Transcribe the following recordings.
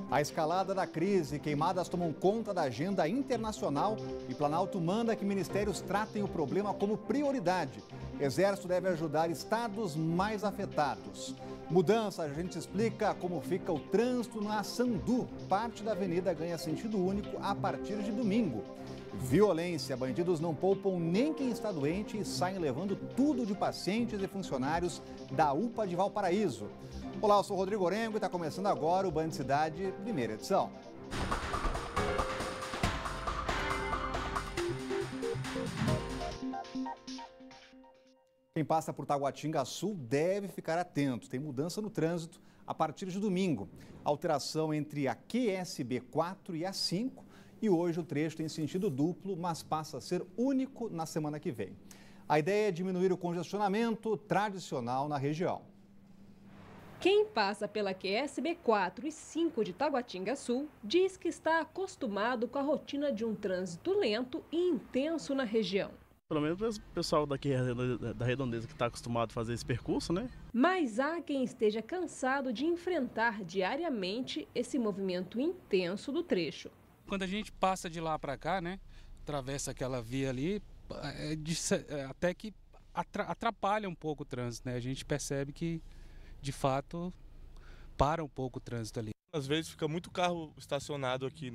A escalada da crise, queimadas tomam conta da agenda internacional e Planalto manda que ministérios tratem o problema como prioridade. Exército deve ajudar estados mais afetados. Mudança, a gente explica como fica o trânsito na Sandu. Parte da avenida ganha sentido único a partir de domingo. Violência, bandidos não poupam nem quem está doente e saem levando tudo de pacientes e funcionários da UPA de Valparaíso. Olá, eu sou o Rodrigo Orengo e está começando agora o Band Cidade, primeira edição. Quem passa por Taguatinga Sul deve ficar atento. Tem mudança no trânsito a partir de domingo. Alteração entre a QSB 4 e a 5. E hoje o trecho tem sentido duplo, mas passa a ser único na semana que vem. A ideia é diminuir o congestionamento tradicional na região. Quem passa pela QSB 4 e 5 de Taguatinga Sul diz que está acostumado com a rotina de um trânsito lento e intenso na região. Pelo menos o pessoal daqui da Redondeza que está acostumado a fazer esse percurso, né? Mas há quem esteja cansado de enfrentar diariamente esse movimento intenso do trecho. Quando a gente passa de lá para cá, né, atravessa aquela via ali, até que atrapalha um pouco o trânsito, né? A gente percebe que, de fato, para um pouco o trânsito ali. Às vezes fica muito carro estacionado aqui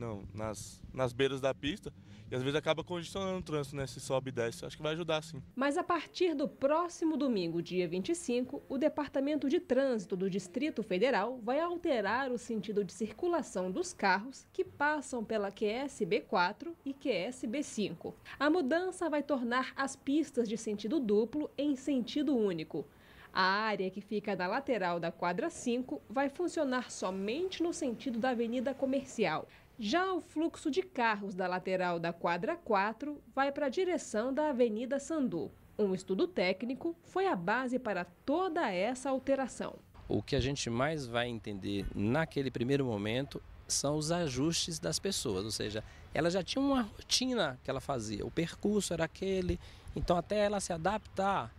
nas beiras da pista e às vezes acaba congestionando o trânsito, né? Se sobe e desce. Acho que vai ajudar, sim. Mas a partir do próximo domingo, dia 25, o Departamento de Trânsito do Distrito Federal vai alterar o sentido de circulação dos carros que passam pela QSB 4 e QSB 5. A mudança vai tornar as pistas de sentido duplo em sentido único. A área que fica na lateral da quadra 5 vai funcionar somente no sentido da Avenida Comercial. Já o fluxo de carros da lateral da quadra 4 vai para a direção da Avenida Sandu. Um estudo técnico foi a base para toda essa alteração. O que a gente mais vai entender naquele primeiro momento são os ajustes das pessoas, ou seja, ela já tinha uma rotina que ela fazia, o percurso era aquele, então até ela se adaptar,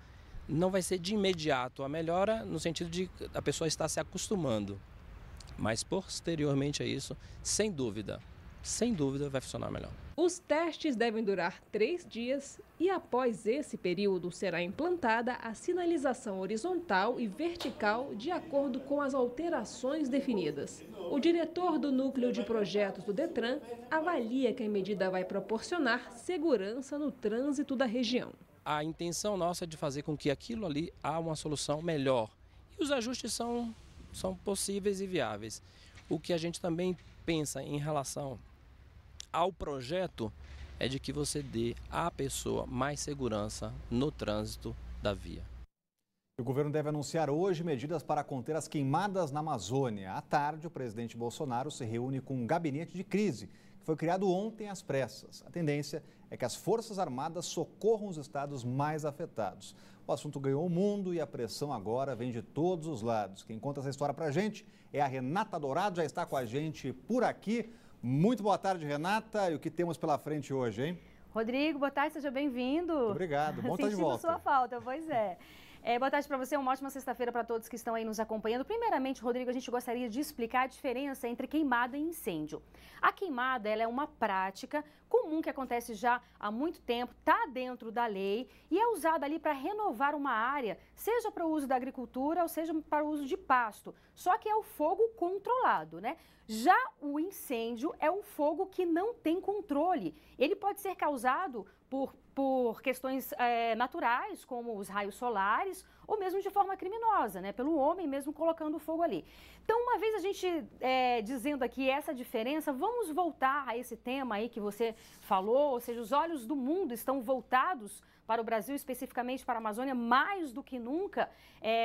não vai ser de imediato a melhora no sentido de a pessoa estar se acostumando. Mas posteriormente a isso, sem dúvida vai funcionar melhor. Os testes devem durar 3 dias e após esse período será implantada a sinalização horizontal e vertical de acordo com as alterações definidas. O diretor do Núcleo de Projetos do Detran avalia que a medida vai proporcionar segurança no trânsito da região. A intenção nossa é de fazer com que aquilo ali há uma solução melhor. E os ajustes são possíveis e viáveis. O que a gente também pensa em relação ao projeto é de que você dê à pessoa mais segurança no trânsito da via. O governo deve anunciar hoje medidas para conter as queimadas na Amazônia. À tarde, o presidente Bolsonaro se reúne com um gabinete de crise, que foi criado ontem às pressas. A tendência é que as Forças Armadas socorram os estados mais afetados. O assunto ganhou o mundo e a pressão agora vem de todos os lados. Quem conta essa história pra gente é a Renata Dourado, já está com a gente por aqui. Muito boa tarde, Renata. E o que temos pela frente hoje, hein? Rodrigo, boa tarde, seja bem-vindo. Obrigado, bom estar de volta. Sentindo sua falta, pois é. Boa tarde para você, uma ótima sexta-feira para todos que estão aí nos acompanhando. Primeiramente, Rodrigo, a gente gostaria de explicar a diferença entre queimada e incêndio. A queimada ela é uma prática comum que acontece já há muito tempo, está dentro da lei e é usada ali para renovar uma área, seja para o uso da agricultura ou seja para o uso de pasto. Só que é o fogo controlado, né? Já o incêndio é um fogo que não tem controle. Ele pode ser causado por questões naturais, como os raios solares, ou mesmo de forma criminosa, né? Pelo homem mesmo colocando o fogo ali. Então, uma vez a gente dizendo aqui essa diferença, vamos voltar a esse tema aí que você falou, ou seja, os olhos do mundo estão voltados para o Brasil, especificamente para a Amazônia, mais do que nunca.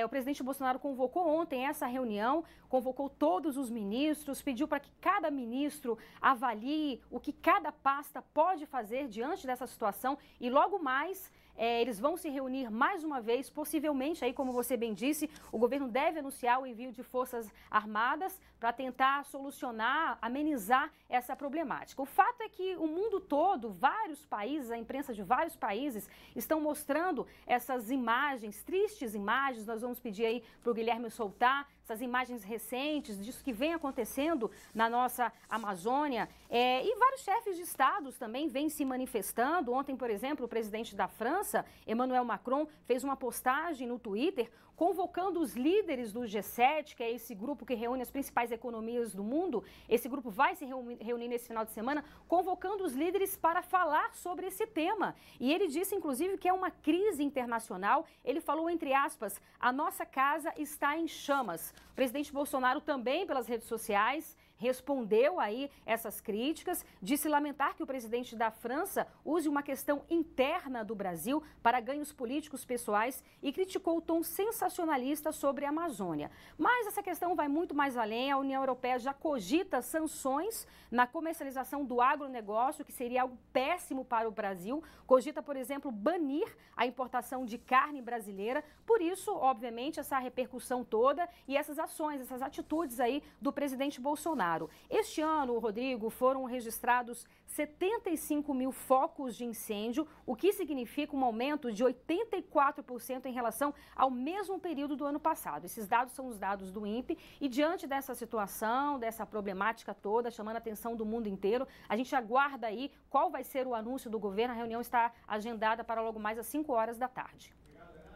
O presidente Bolsonaro convocou ontem essa reunião, convocou todos os ministros, pediu para que cada ministro avalie o que cada pasta pode fazer diante dessa situação e logo mais eles vão se reunir mais uma vez, possivelmente, aí, como você bem disse, o governo deve anunciar o envio de forças armadas para tentar solucionar, amenizar essa problemática. O fato é que o mundo todo, vários países, a imprensa de vários países estão mostrando essas imagens, tristes imagens. Nós vamos pedir aí para o Guilherme soltar. essas imagens recentes disso que vem acontecendo na nossa Amazônia. E vários chefes de estados também vêm se manifestando. Ontem, por exemplo, o presidente da França, Emmanuel Macron, fez uma postagem no Twitter convocando os líderes do G7, que é esse grupo que reúne as principais economias do mundo. Esse grupo vai se reunir nesse final de semana, convocando os líderes para falar sobre esse tema. E ele disse, inclusive, que é uma crise internacional. Ele falou, entre aspas, a nossa casa está em chamas. O presidente Bolsonaro também, pelas redes sociais, respondeu aí essas críticas, disse lamentar que o presidente da França use uma questão interna do Brasil para ganhos políticos pessoais e criticou o tom sensacionalista sobre a Amazônia. Mas essa questão vai muito mais além. A União Europeia já cogita sanções na comercialização do agronegócio, que seria algo péssimo para o Brasil. Cogita, por exemplo, banir a importação de carne brasileira. Por isso, obviamente, essa repercussão toda e essas ações, essas atitudes aí do presidente Bolsonaro. Este ano, Rodrigo, foram registrados 75 mil focos de incêndio, o que significa um aumento de 84% em relação ao mesmo período do ano passado. Esses dados são os dados do INPE e diante dessa situação, dessa problemática toda, chamando a atenção do mundo inteiro, a gente aguarda aí qual vai ser o anúncio do governo. A reunião está agendada para logo mais às 5 horas da tarde.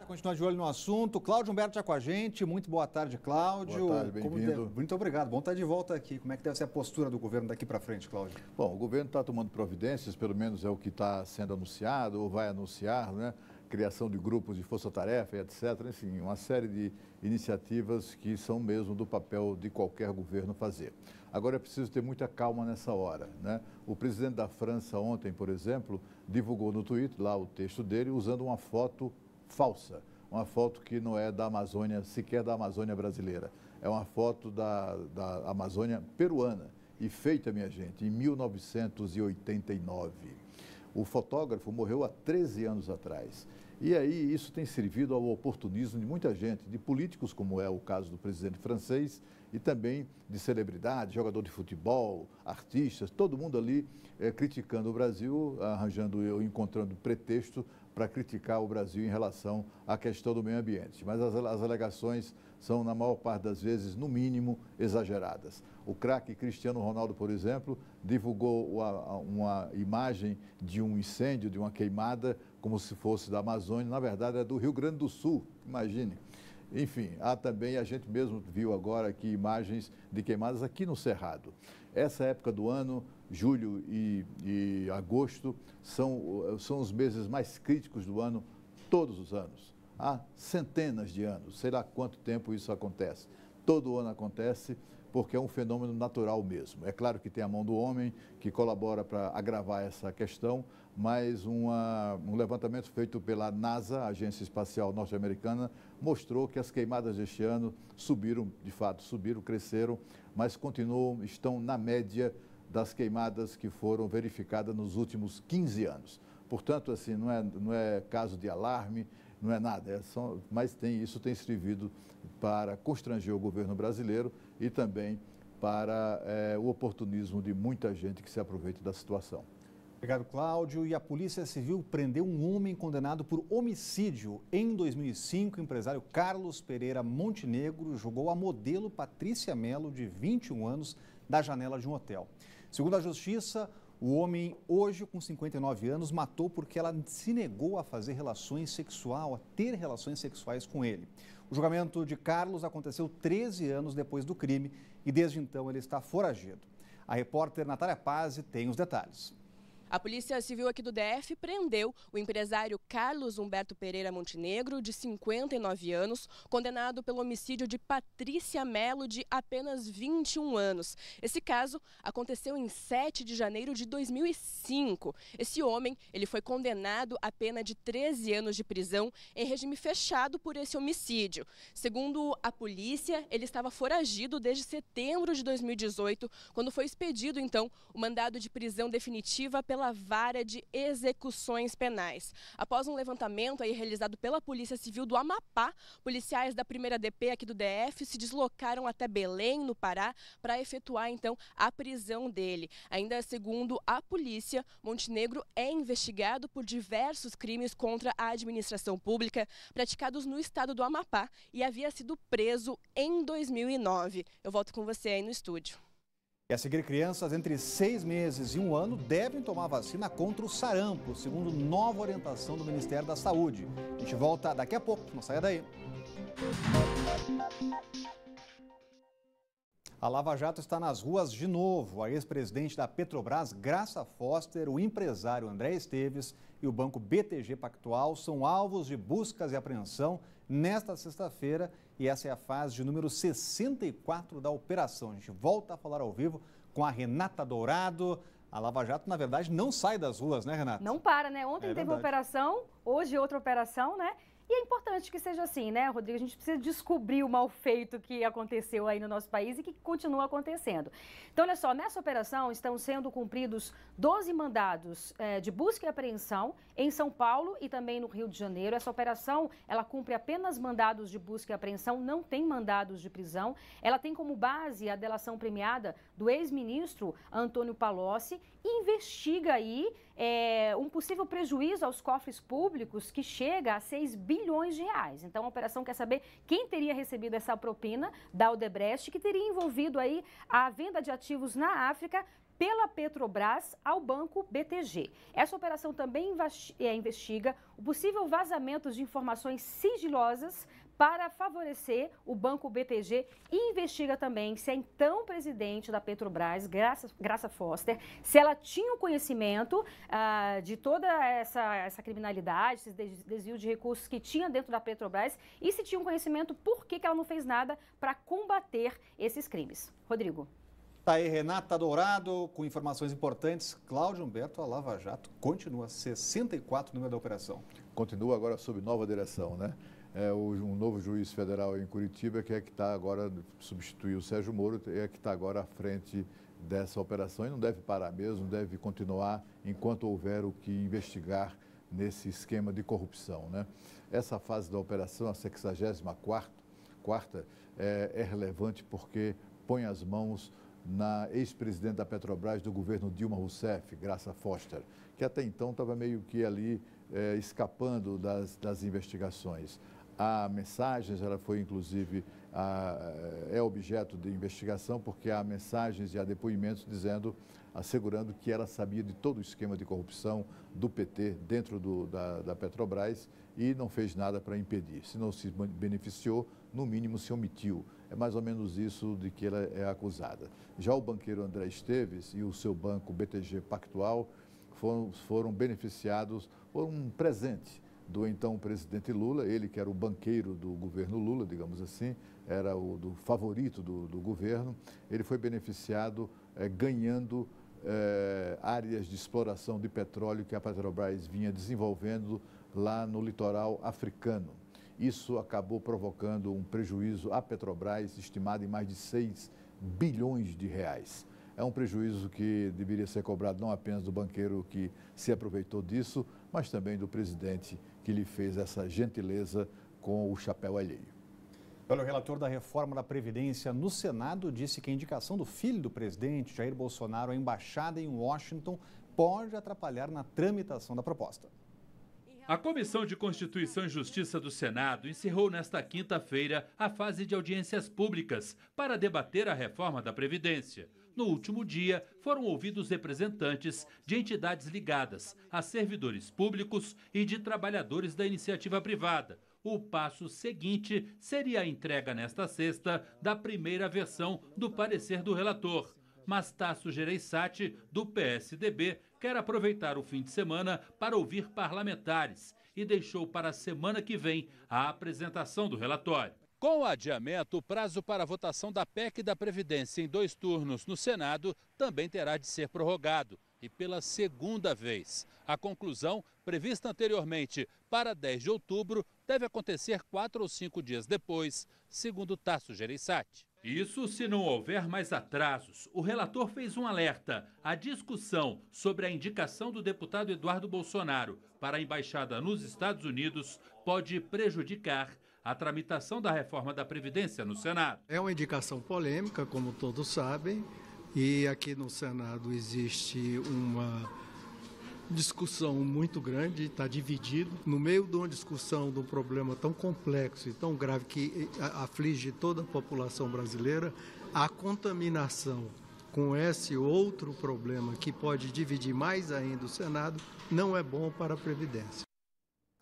Continuar de olho no assunto. Cláudio Humberto já com a gente. Muito boa tarde, Cláudio. Boa tarde, bem-vindo. Muito obrigado. Bom estar de volta aqui. Como é que deve ser a postura do governo daqui para frente, Cláudio? Bom, o governo está tomando providências, pelo menos é o que está sendo anunciado ou vai anunciar, né? Criação de grupos de força-tarefa, etc. Enfim, uma série de iniciativas que são mesmo do papel de qualquer governo fazer. Agora é preciso ter muita calma nessa hora, né? O presidente da França ontem, por exemplo, divulgou no Twitter lá o texto dele usando uma foto falsa, uma foto que não é da Amazônia, sequer da Amazônia brasileira. É uma foto da Amazônia peruana e feita, minha gente, em 1989. O fotógrafo morreu há 13 anos atrás. E aí isso tem servido ao oportunismo de muita gente, de políticos, como é o caso do presidente francês, e também de celebridades, jogador de futebol, artistas, todo mundo ali criticando o Brasil, encontrando pretexto para criticar o Brasil em relação à questão do meio ambiente. Mas as alegações são, na maior parte das vezes, no mínimo, exageradas. O craque Cristiano Ronaldo, por exemplo, divulgou uma imagem de um incêndio, de uma queimada, como se fosse da Amazônia. Na verdade, é do Rio Grande do Sul, imagine. Enfim, há também, a gente mesmo viu agora aqui imagens de queimadas aqui no Cerrado. Essa época do ano, julho e agosto, são os meses mais críticos do ano, todos os anos. Há centenas de anos, sei lá quanto tempo isso acontece. Todo ano acontece porque é um fenômeno natural mesmo. É claro que tem a mão do homem que colabora para agravar essa questão, mas um levantamento feito pela NASA, a Agência Espacial Norte-Americana, mostrou que as queimadas deste ano subiram, de fato, cresceram, mas estão na média das queimadas que foram verificadas nos últimos 15 anos. Portanto, assim, não é caso de alarme, não é nada, mas isso tem servido para constranger o governo brasileiro e também para o oportunismo de muita gente que se aproveita da situação. Obrigado, Cláudio. E a Polícia Civil prendeu um homem condenado por homicídio. Em 2005, o empresário Carlos Pereira Montenegro jogou a modelo Patrícia Mello, de 21 anos, da janela de um hotel. Segundo a Justiça, o homem, hoje com 59 anos, matou porque ela se negou a fazer a ter relações sexuais com ele. O julgamento de Carlos aconteceu 13 anos depois do crime e desde então ele está foragido. A repórter Natália Pazzi tem os detalhes. A Polícia Civil aqui do DF prendeu o empresário Carlos Humberto Pereira Montenegro, de 59 anos, condenado pelo homicídio de Patrícia Mello, de apenas 21 anos. Esse caso aconteceu em 7 de janeiro de 2005. Esse homem, ele foi condenado a pena de 13 anos de prisão em regime fechado por esse homicídio. Segundo a polícia, ele estava foragido desde setembro de 2018, quando foi expedido, então, o mandado de prisão definitiva pela pela Vara de Execuções Penais. Após um levantamento aí realizado pela Polícia Civil do Amapá, policiais da 1ª DP aqui do DF se deslocaram até Belém, no Pará, para efetuar então a prisão dele. Ainda segundo a polícia, Montenegro é investigado por diversos crimes contra a administração pública praticados no estado do Amapá e havia sido preso em 2009. Eu volto com você aí no estúdio. E a seguir, crianças entre 6 meses e 1 ano devem tomar vacina contra o sarampo, segundo nova orientação do Ministério da Saúde. A gente volta daqui a pouco, não saia daí. A Lava Jato está nas ruas de novo. A ex-presidente da Petrobras, Graça Foster, o empresário André Esteves e o banco BTG Pactual são alvos de buscas e apreensão nesta sexta-feira, e essa é a fase de número 64 da operação. A gente volta a falar ao vivo com a Renata Dourado. A Lava Jato, na verdade, não sai das ruas, né, Renata? Não para, né? Ontem teve uma operação, hoje outra operação, né? E é importante que seja assim, né, Rodrigo? A gente precisa descobrir o mal feito que aconteceu aí no nosso país e que continua acontecendo. Então, olha só, nessa operação estão sendo cumpridos 12 mandados de busca e apreensão em São Paulo e também no Rio de Janeiro. Essa operação, ela cumpre apenas mandados de busca e apreensão, não tem mandados de prisão. Ela tem como base a delação premiada do ex-ministro Antônio Palocci e investiga aí um possível prejuízo aos cofres públicos que chega a 6 bilhões de reais. Então, a operação quer saber quem teria recebido essa propina da Odebrecht, que teria envolvido aí a venda de ativos na África pela Petrobras ao banco BTG. Essa operação também investiga o possível vazamento de informações sigilosas para favorecer o banco BTG e investiga também se a então presidente da Petrobras, Graça Foster, se ela tinha o conhecimento de toda essa criminalidade, esse desvio de recursos que tinha dentro da Petrobras e se tinha um conhecimento por que ela não fez nada para combater esses crimes. Rodrigo. Tá aí, Renata Dourado, com informações importantes. Cláudio Humberto, a Lava Jato continua 64 no número da operação. Continua agora sob nova direção, né? Um novo juiz federal em Curitiba, que está agora, substituiu o Sérgio Moro, é que está agora à frente dessa operação e não deve parar mesmo, deve continuar enquanto houver o que investigar nesse esquema de corrupção, né? Essa fase da operação, a 64ª, é relevante porque põe as mãos na ex-presidente da Petrobras do governo Dilma Rousseff, Graça Foster, que até então estava meio que ali escapando das investigações. Há mensagens, ela foi inclusive, é objeto de investigação porque há mensagens e há depoimentos assegurando que ela sabia de todo o esquema de corrupção do PT dentro da Petrobras e não fez nada para impedir. Se não se beneficiou, no mínimo se omitiu. É mais ou menos isso de que ela é acusada. Já o banqueiro André Esteves e o seu banco BTG Pactual foram beneficiados por um presente do então presidente Lula, ele que era o banqueiro do governo Lula, digamos assim, era o favorito do governo. Ele foi beneficiado ganhando áreas de exploração de petróleo que a Petrobras vinha desenvolvendo lá no litoral africano. Isso acabou provocando um prejuízo à Petrobras estimado em mais de 6 bilhões de reais. É um prejuízo que deveria ser cobrado não apenas do banqueiro que se aproveitou disso, mas também do presidente que lhe fez essa gentileza com o chapéu alheio. O relator da reforma da Previdência no Senado disse que a indicação do filho do presidente, Jair Bolsonaro, à embaixada em Washington, pode atrapalhar na tramitação da proposta. A Comissão de Constituição e Justiça do Senado encerrou nesta quinta-feira a fase de audiências públicas para debater a reforma da Previdência. No último dia, foram ouvidos representantes de entidades ligadas a servidores públicos e de trabalhadores da iniciativa privada. O passo seguinte seria a entrega nesta sexta da primeira versão do parecer do relator. Mas Tasso Gereissati, do PSDB, quer aproveitar o fim de semana para ouvir parlamentares e deixou para a semana que vem a apresentação do relatório. Com o adiamento, o prazo para a votação da PEC da Previdência em 2 turnos no Senado também terá de ser prorrogado, e pela segunda vez. A conclusão, prevista anteriormente para 10 de outubro, deve acontecer 4 ou 5 dias depois, segundo Tasso Gereissati. Isso se não houver mais atrasos. O relator fez um alerta. A discussão sobre a indicação do deputado Eduardo Bolsonaro para a embaixada nos Estados Unidos pode prejudicar a tramitação da reforma da Previdência no Senado. É uma indicação polêmica, como todos sabem, e aqui no Senado existe uma discussão muito grande, está dividido. No meio de uma discussão de um problema tão complexo e tão grave que aflige toda a população brasileira, a contaminação com esse outro problema que pode dividir mais ainda o Senado não é bom para a Previdência.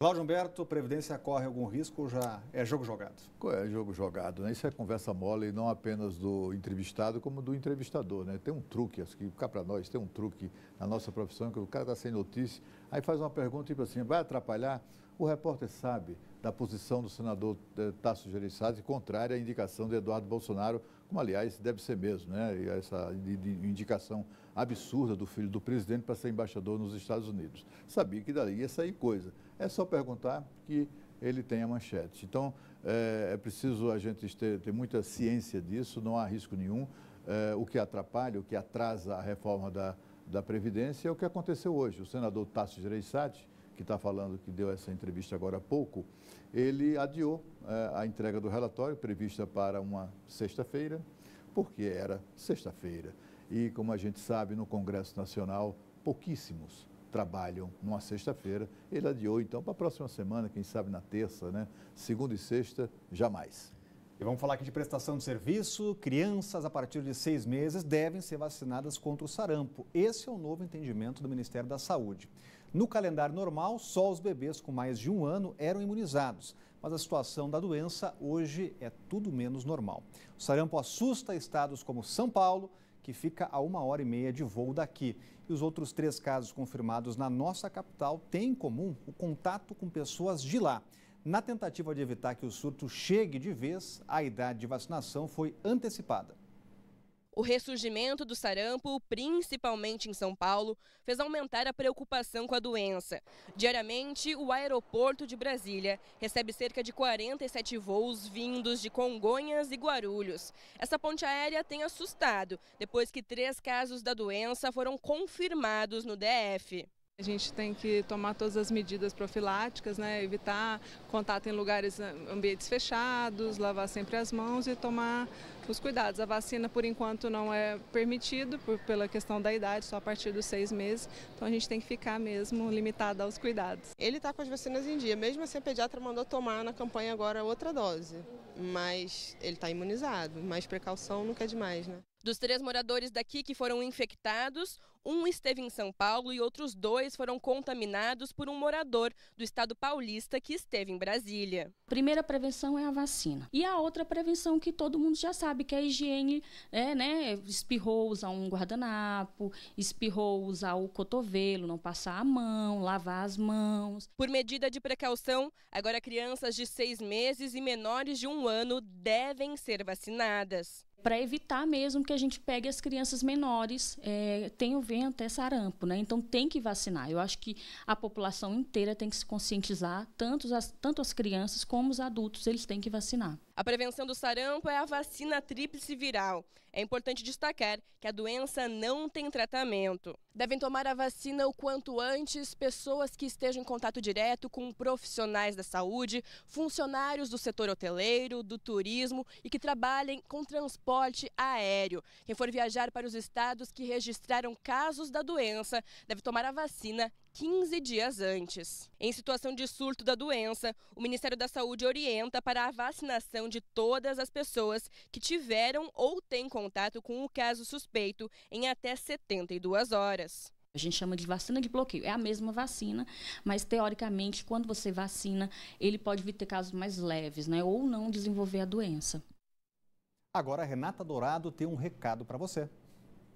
Cláudio Humberto, Previdência corre algum risco ou já é jogo jogado? É jogo jogado, né? Isso é conversa mole, não apenas do entrevistado, como do entrevistador, né? Tem um truque, cá para nós, tem um truque na nossa profissão, que o cara está sem notícia, aí faz uma pergunta tipo assim, vai atrapalhar? O repórter sabe da posição do senador Tasso Gereissati contrária à indicação de Eduardo Bolsonaro, como, aliás, deve ser mesmo, né? E essa indicação absurda do filho do presidente para ser embaixador nos Estados Unidos. Sabia que dali ia sair coisa. É só perguntar que ele tem a manchete. Então, é preciso a gente ter muita ciência disso, não há risco nenhum. O que atrapalha, o que atrasa a reforma da Previdência é o que aconteceu hoje. O senador Tasso Gereissati, que está falando, que deu essa entrevista agora há pouco, ele adiou a entrega do relatório, prevista para uma sexta-feira, porque era sexta-feira. E, como a gente sabe, no Congresso Nacional, pouquíssimos trabalham numa sexta-feira. Ele adiou, então, para a próxima semana, quem sabe na terça, né? Segunda e sexta, jamais. E vamos falar aqui de prestação de serviço. Crianças a partir de 6 meses devem ser vacinadas contra o sarampo. Esse é o novo entendimento do Ministério da Saúde. No calendário normal, só os bebês com mais de 1 ano eram imunizados. Mas a situação da doença hoje é tudo menos normal. O sarampo assusta estados como São Paulo, que fica a 1h30 de voo daqui. E os outros 3 casos confirmados na nossa capital têm em comum o contato com pessoas de lá. Na tentativa de evitar que o surto chegue de vez, a idade de vacinação foi antecipada. O ressurgimento do sarampo, principalmente em São Paulo, fez aumentar a preocupação com a doença. Diariamente, o aeroporto de Brasília recebe cerca de 47 voos vindos de Congonhas e Guarulhos. Essa ponte aérea tem assustado, depois que 3 casos da doença foram confirmados no DF. A gente tem que tomar todas as medidas profiláticas, né? Evitar contato em lugares, ambientes fechados, lavar sempre as mãos e tomar os cuidados. A vacina, por enquanto, não é permitido pela questão da idade, só a partir dos 6 meses. Então a gente tem que ficar mesmo limitado aos cuidados. Ele está com as vacinas em dia, mesmo assim a pediatra mandou tomar na campanha agora outra dose. Mas ele está imunizado, mais precaução nunca é demais, né? Dos 3 moradores daqui que foram infectados, 1 esteve em São Paulo e outros 2 foram contaminados por um morador do estado paulista que esteve em Brasília. A primeira prevenção é a vacina. E a outra prevenção que todo mundo já sabe, que é a higiene, espirrou, usar um guardanapo, espirrou, usar o cotovelo, não passar a mão, lavar as mãos. Por medida de precaução, agora crianças de 6 meses e menores de 1 ano devem ser vacinadas. Para evitar mesmo que a gente pegue as crianças menores, tenham até sarampo, né? Então tem que vacinar. Eu acho que a população inteira tem que se conscientizar, tanto as crianças como os adultos, eles têm que vacinar. A prevenção do sarampo é a vacina tríplice viral. É importante destacar que a doença não tem tratamento. Devem tomar a vacina o quanto antes pessoas que estejam em contato direto com profissionais da saúde, funcionários do setor hoteleiro, do turismo e que trabalhem com transporte aéreo. Quem for viajar para os estados que registraram casos da doença deve tomar a vacina 15 dias antes. Em situação de surto da doença, o Ministério da Saúde orienta para a vacinação de todas as pessoas que tiveram ou têm contato com o caso suspeito em até 72 horas. A gente chama de vacina de bloqueio. É a mesma vacina, mas teoricamente, quando você vacina, ele pode vir ter casos mais leves, né? Ou não desenvolver a doença. Agora, a Renata Dourado tem um recado para você.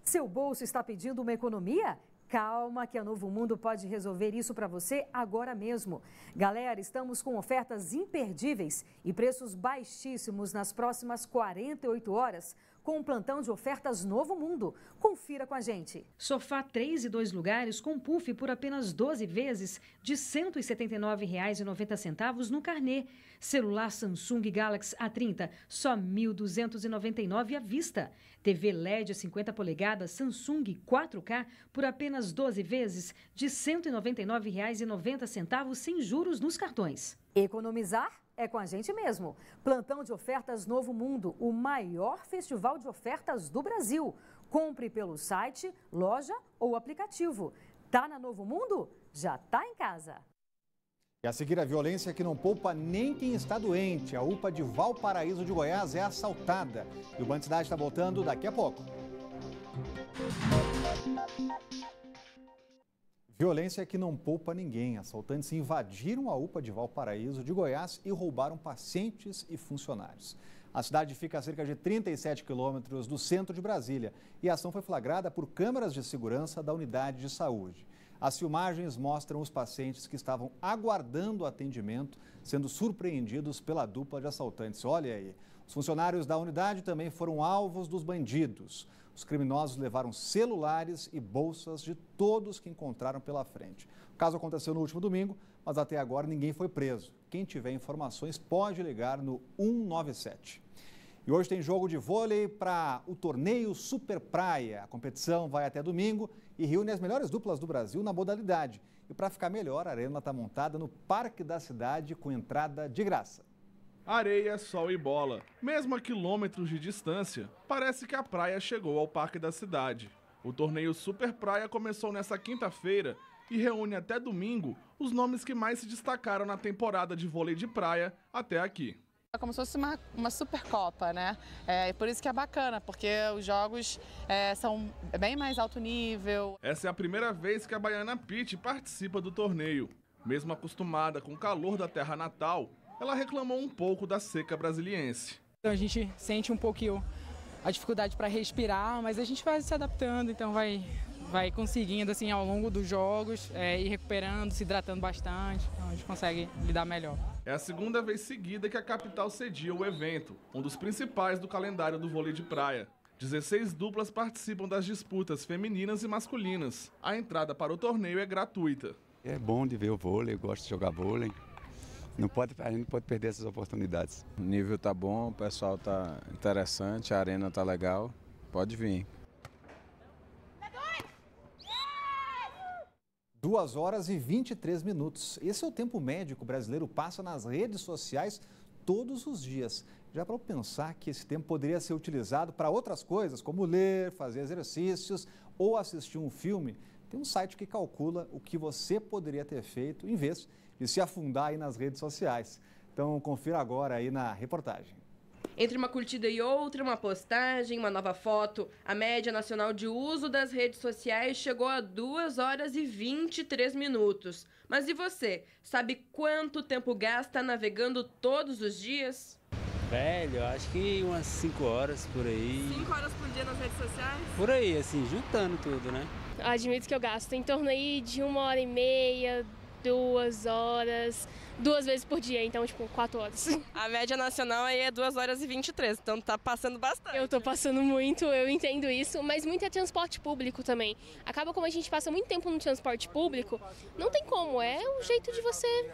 Seu bolso está pedindo uma economia? Calma que a Novo Mundo pode resolver isso para você agora mesmo. Galera, estamos com ofertas imperdíveis e preços baixíssimos nas próximas 48 horas. com um plantão de ofertas Novo Mundo. Confira com a gente. Sofá 3 e 2 lugares com puff por apenas 12 vezes de R$ 179,90 no carnê. Celular Samsung Galaxy A30, só R$ 1.299 à vista. TV LED 50 polegadas Samsung 4K por apenas 12 vezes de R$ 199,90 sem juros nos cartões. Economizar é com a gente mesmo. Plantão de ofertas Novo Mundo, o maior festival de ofertas do Brasil. Compre pelo site, loja ou aplicativo. Tá na Novo Mundo? Já tá em casa. E a seguir, a violência que não poupa nem quem está doente. A UPA de Valparaíso de Goiás é assaltada. E o Band Cidade está voltando daqui a pouco. Violência que não poupa ninguém. Assaltantes invadiram a UPA de Valparaíso de Goiás e roubaram pacientes e funcionários. A cidade fica a cerca de 37 quilômetros do centro de Brasília e a ação foi flagrada por câmeras de segurança da unidade de saúde. As filmagens mostram os pacientes que estavam aguardando atendimento sendo surpreendidos pela dupla de assaltantes. Olha aí, os funcionários da unidade também foram alvos dos bandidos. Os criminosos levaram celulares e bolsas de todos que encontraram pela frente. O caso aconteceu no último domingo, mas até agora ninguém foi preso. Quem tiver informações pode ligar no 197. E hoje tem jogo de vôlei para o torneio Super Praia. A competição vai até domingo e reúne as melhores duplas do Brasil na modalidade. E para ficar melhor, a arena está montada no Parque da Cidade com entrada de graça. Areia, sol e bola. Mesmo a quilômetros de distância, parece que a praia chegou ao Parque da Cidade. O torneio Super Praia começou nesta quinta-feira e reúne até domingo os nomes que mais se destacaram na temporada de vôlei de praia até aqui. É como se fosse uma Supercopa, né? Por isso que é bacana, porque os jogos são bem mais alto nível. Essa é a primeira vez que a baiana Pete participa do torneio. Mesmo acostumada com o calor da terra natal, ela reclamou um pouco da seca brasiliense. A gente sente um pouquinho a dificuldade para respirar, mas a gente vai se adaptando, então vai conseguindo assim ao longo dos jogos, ir recuperando, se hidratando bastante, então a gente consegue lidar melhor. É a segunda vez seguida que a capital cedia o evento, um dos principais do calendário do vôlei de praia. 16 duplas participam das disputas femininas e masculinas. A entrada para o torneio é gratuita. É bom de ver o vôlei, eu gosto de jogar vôlei. A gente não pode perder essas oportunidades. O nível tá bom, o pessoal tá interessante, a arena tá legal, pode vir. 2 horas e 23 minutos. Esse é o tempo médio que o brasileiro passa nas redes sociais todos os dias. Já para pensar que esse tempo poderia ser utilizado para outras coisas, como ler, fazer exercícios ou assistir um filme, tem um site que calcula o que você poderia ter feito em vez de se afundar aí nas redes sociais. Então, confira agora aí na reportagem. Entre uma curtida e outra, uma postagem, uma nova foto, a média nacional de uso das redes sociais chegou a 2 horas e 23 minutos. Mas e você? Sabe quanto tempo gasta navegando todos os dias? Velho, acho que umas 5 horas por aí. 5 horas por dia nas redes sociais? Por aí, assim, juntando tudo, né? Admito que eu gasto em torno aí de 1h30, 2 horas, 2 vezes por dia, então tipo 4 horas. A média nacional aí é 2 horas e 23, então tá passando bastante. Eu tô passando muito, eu entendo isso, mas muito é transporte público também. Acaba como a gente passa muito tempo no transporte público, não tem como, é um jeito de você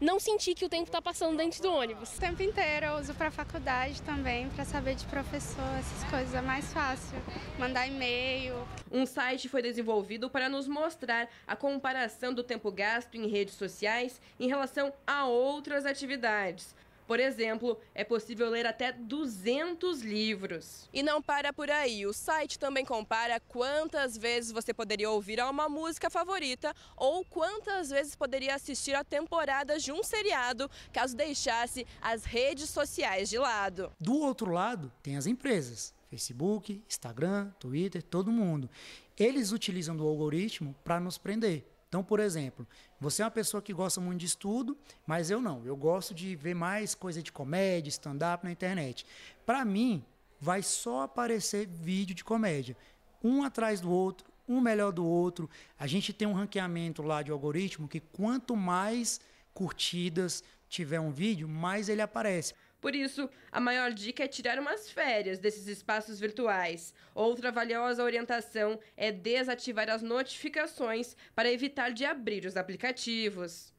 não sentir que o tempo tá passando dentro do ônibus. O tempo inteiro eu uso pra faculdade também, pra saber de professor, essas coisas, é mais fácil, mandar e-mail. Um site foi desenvolvido para nos mostrar a comparação do tempo gasto em redes sociais em relação a outras atividades. Por exemplo, é possível ler até 200 livros. E não para por aí, o site também compara quantas vezes você poderia ouvir uma música favorita ou quantas vezes poderia assistir a temporadas de um seriado caso deixasse as redes sociais de lado. Do outro lado, tem as empresas. Facebook, Instagram, Twitter, todo mundo. Eles utilizam do algoritmo para nos prender. Então, por exemplo, você é uma pessoa que gosta muito de estudo, mas eu não. Eu gosto de ver mais coisa de comédia, stand-up na internet. Para mim, vai só aparecer vídeo de comédia. Um atrás do outro, um melhor do outro. A gente tem um ranqueamento lá de algoritmo que quanto mais curtidas tiver um vídeo, mais ele aparece. Por isso, a maior dica é tirar umas férias desses espaços virtuais. Outra valiosa orientação é desativar as notificações para evitar de abrir os aplicativos.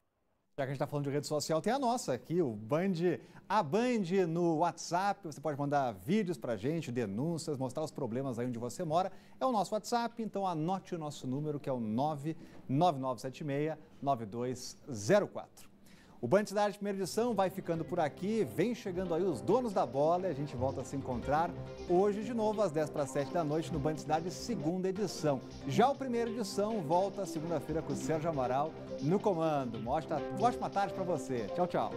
Já que a gente está falando de rede social, tem a nossa aqui, a Band no WhatsApp. Você pode mandar vídeos para a gente, denúncias, mostrar os problemas aí onde você mora. É o nosso WhatsApp, então anote o nosso número, que é o 99976-9204. O Band Cidade primeira edição vai ficando por aqui. Vem chegando aí os donos da bola e a gente volta a se encontrar hoje de novo às 10:50 da noite no Band Cidade segunda edição. Já o primeira edição volta segunda-feira com o Sérgio Amaral no comando. Uma ótima tarde para você. Tchau, tchau.